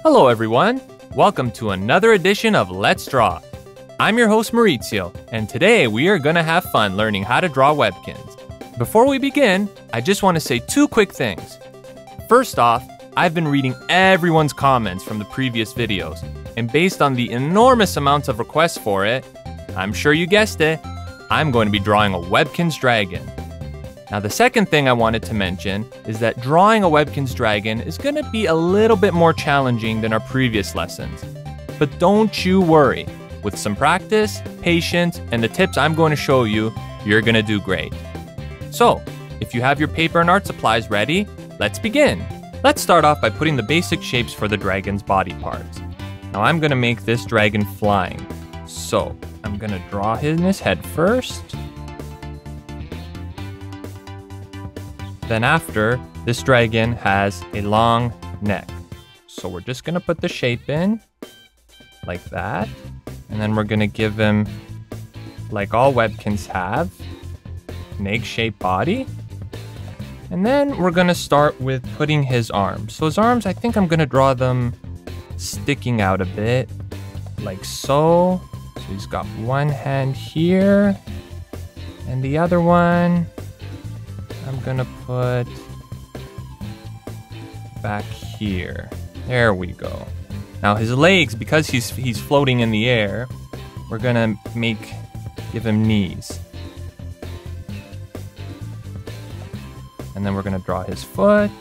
Hello everyone, welcome to another edition of Let's Draw. I'm your host Maurizio, and today we are gonna have fun learning how to draw Webkinz. Before we begin, I just want to say two quick things. First off, I've been reading everyone's comments from the previous videos, and based on the enormous amounts of requests for it, I'm sure you guessed it, I'm going to be drawing a Webkinz Dragon. Now the second thing I wanted to mention is that drawing a Webkinz Dragon is going to be a little bit more challenging than our previous lessons. But don't you worry, with some practice, patience, and the tips I'm going to show you, you're going to do great. So, if you have your paper and art supplies ready, let's begin. Let's start off by putting the basic shapes for the dragon's body parts. Now I'm going to make this dragon flying. So, I'm going to draw his head first. Then after, this dragon has a long neck. So we're just gonna put the shape in, like that. And then we're gonna give him, like all Webkinz have, an egg-shaped body. And then we're gonna start with putting his arms. So his arms, I think I'm gonna draw them sticking out a bit, like so. So he's got one hand here, and the other one, I'm gonna put back here. There we go. Now his legs, because he's floating in the air, we're gonna give him knees. And then we're gonna draw his foot.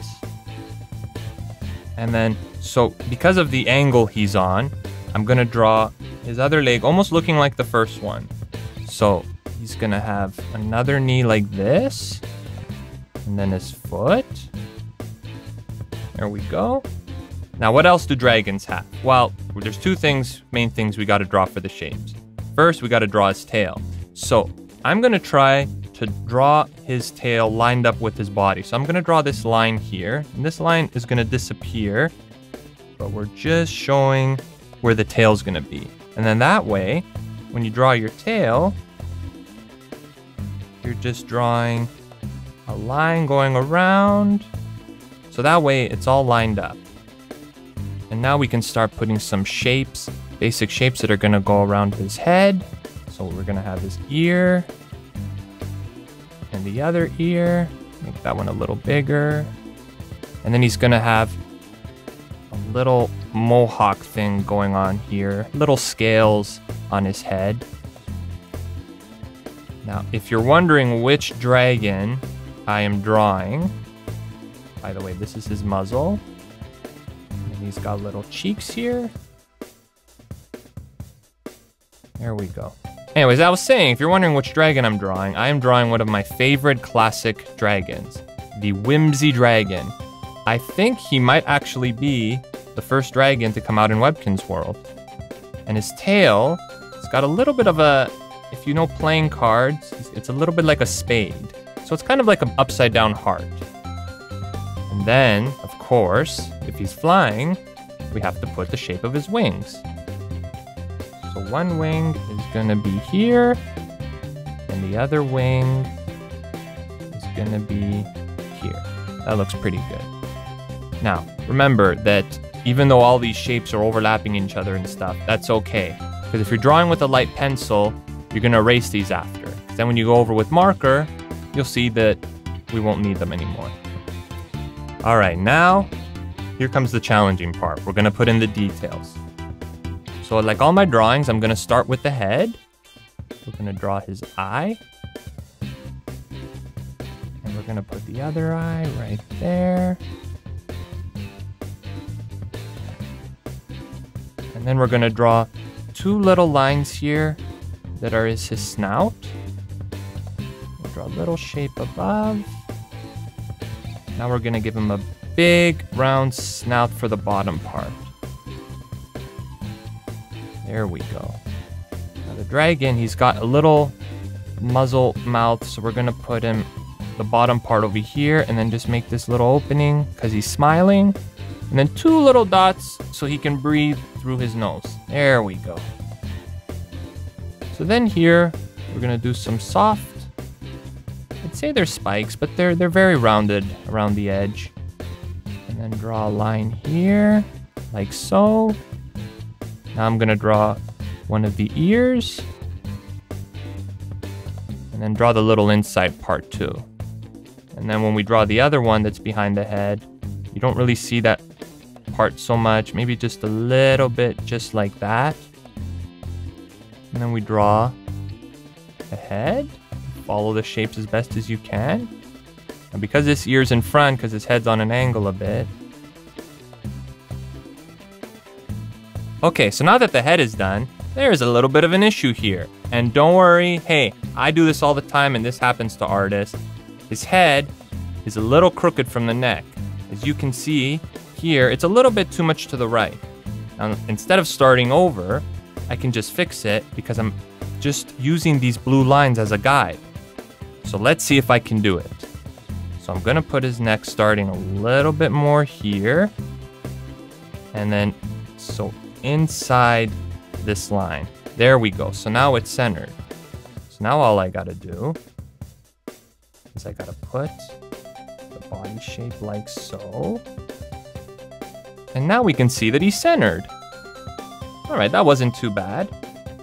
And then, so because of the angle he's on, I'm gonna draw his other leg almost looking like the first one. So he's gonna have another knee like this. And then his foot. There we go. Now, what else do dragons have? Well, there's two main things we got to draw for the shapes. First, we got to draw his tail. So I'm going to try to draw his tail lined up with his body. So I'm going to draw this line here. And this line is going to disappear. But we're just showing where the tail's going to be. And then that way, when you draw your tail, you're just drawing a line going around, so that way it's all lined up. And now we can start putting some shapes, basic shapes that are gonna go around his head. So we're gonna have his ear, and the other ear, make that one a little bigger. And then he's gonna have a little mohawk thing going on here, little scales on his head. Now, if you're wondering which dragon I am drawing, by the way, this is his muzzle, and he's got little cheeks here. There we go. Anyways, I was saying, if you're wondering which dragon I'm drawing, I am drawing one of my favorite classic dragons, the Webkinz Dragon. I think he might actually be the first dragon to come out in Webkinz world. And his tail, it's got a little bit of a, if you know playing cards, it's a little bit like a spade. So it's kind of like an upside down heart. And then, of course, if he's flying, we have to put the shape of his wings. So one wing is gonna be here, and the other wing is gonna be here. That looks pretty good. Now, remember that even though all these shapes are overlapping each other and stuff, that's okay. Because if you're drawing with a light pencil, you're gonna erase these after. Then when you go over with marker, you'll see that we won't need them anymore. All right, now, here comes the challenging part. We're gonna put in the details. So like all my drawings, I'm gonna start with the head. We're gonna draw his eye. And we're gonna put the other eye right there. And then we're gonna draw two little lines here that are his snout. Draw a little shape above. Now we're gonna give him a big round snout for the bottom part. There we go. Now the dragon, he's got a little muzzle mouth, so we're gonna put him the bottom part over here and then just make this little opening because he's smiling. And then two little dots so he can breathe through his nose. There we go. So then here, we're gonna do some soft, I'd say they're spikes, but they're very rounded around the edge. And then draw a line here. like so. Now I'm gonna draw one of the ears. And then draw the little inside part too. And then when we draw the other one that's behind the head, you don't really see that part so much, maybe just a little bit, just like that. And then we draw the head, follow the shapes as best as you can. And because this ear's in front, because his head's on an angle a bit. Okay, so now that the head is done, there's a little bit of an issue here. And don't worry, hey, I do this all the time and this happens to artists. His head is a little crooked from the neck. As you can see here, it's a little bit too much to the right. Now, instead of starting over, I can just fix it because I'm just using these blue lines as a guide. So let's see if I can do it. So I'm gonna put his neck starting a little bit more here. And then, so inside this line. There we go. So now it's centered. So now all I gotta do is I gotta put the body shape like so. And now we can see that he's centered. All right, that wasn't too bad.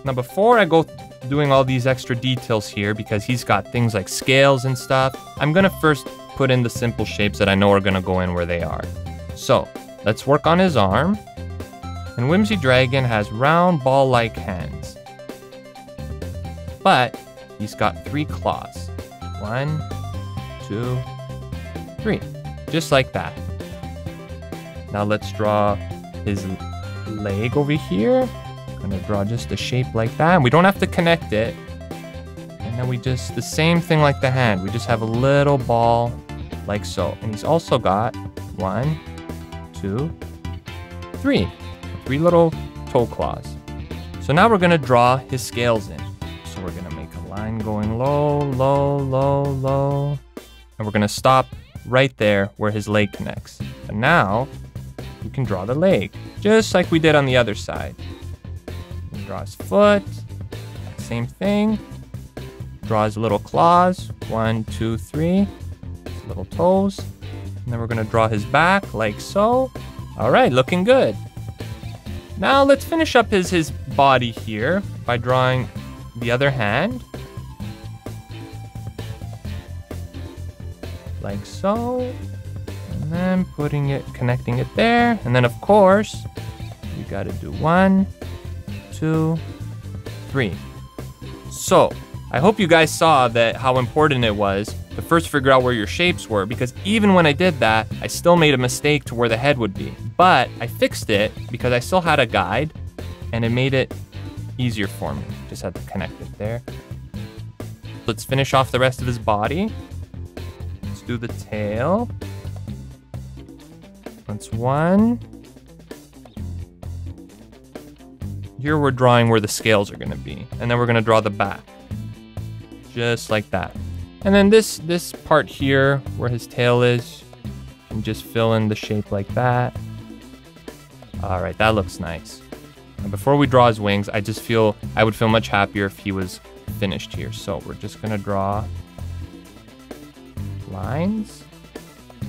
Now before I go doing all these extra details here, because he's got things like scales and stuff, I'm gonna first put in the simple shapes that I know are gonna go in where they are. So let's work on his arm. And Webkinz Dragon has round ball-like hands. But he's got 3 claws. 1, 2, 3. Just like that. Now let's draw his leg over here. I'm gonna draw just a shape like that. We don't have to connect it. And then we just, the same thing like the hand. We just have a little ball like so. And he's also got 1, 2, 3. 3 little toe claws. So now we're gonna draw his scales in. So we're gonna make a line going low, low, low, low. And we're gonna stop right there where his leg connects. And now we can draw the leg, just like we did on the other side. We draw his foot, same thing. Draw his little claws, 1, 2, 3. His little toes. And then we're gonna draw his back like so. All right, looking good. Now let's finish up his body here by drawing the other hand. Like so. And then putting it, connecting it there. And then of course, you gotta do 1, 2, 3. So, I hope you guys saw that how important it was to first figure out where your shapes were, because even when I did that, I still made a mistake to where the head would be. But I fixed it because I still had a guide and it made it easier for me. Just had to connect it there. Let's finish off the rest of his body. Let's do the tail. That's 1. Here we're drawing where the scales are gonna be. And then we're gonna draw the back. Just like that. And then this part here, where his tail is, you can just fill in the shape like that. All right, that looks nice. And before we draw his wings, I would feel much happier if he was finished here. So we're just gonna draw lines.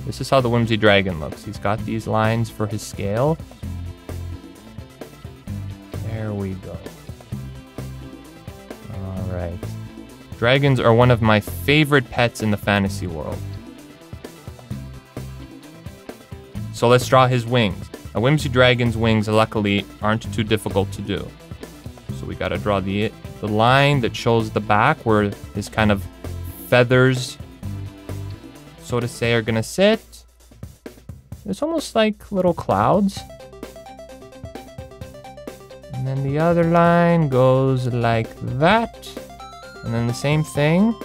This is how the Webkinz Dragon looks. He's got these lines for his scale. There we go. All right. Dragons are one of my favorite pets in the fantasy world. So let's draw his wings. A Webkinz Dragon's wings, luckily, aren't too difficult to do. So we gotta draw the line that shows the back where his kind of feathers, so to say, are gonna sit. It's almost like little clouds. And then the other line goes like that. And then the same thing.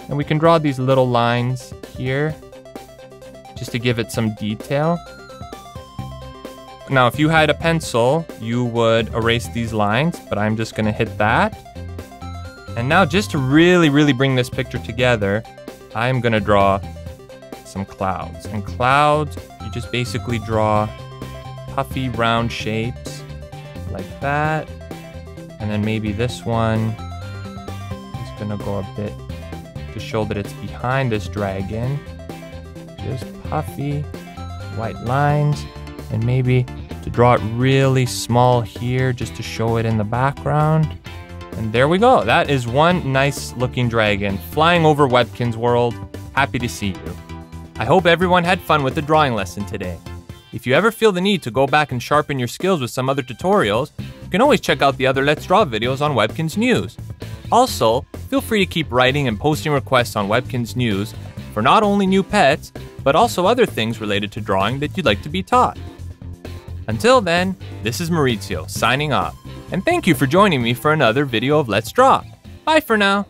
And we can draw these little lines here just to give it some detail. Now, if you had a pencil, you would erase these lines, but I'm just gonna hit that. And now just to really bring this picture together, I'm gonna draw some clouds. And clouds, you just basically draw puffy round shapes like that. And then maybe this one gonna go a bit to show that it's behind this dragon. Just puffy white lines, and maybe to draw it really small here just to show it in the background. And there we go. That is one nice looking dragon flying over Webkinz world. Happy to see you. I hope everyone had fun with the drawing lesson today. If you ever feel the need to go back and sharpen your skills with some other tutorials, you can always check out the other Let's Draw videos on Webkinz News. Also, feel free to keep writing and posting requests on Webkinz News for not only new pets, but also other things related to drawing that you'd like to be taught. Until then, this is Maurizio signing off, and thank you for joining me for another video of Let's Draw. Bye for now.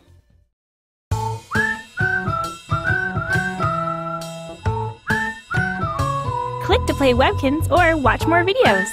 Click to play Webkinz or watch more videos.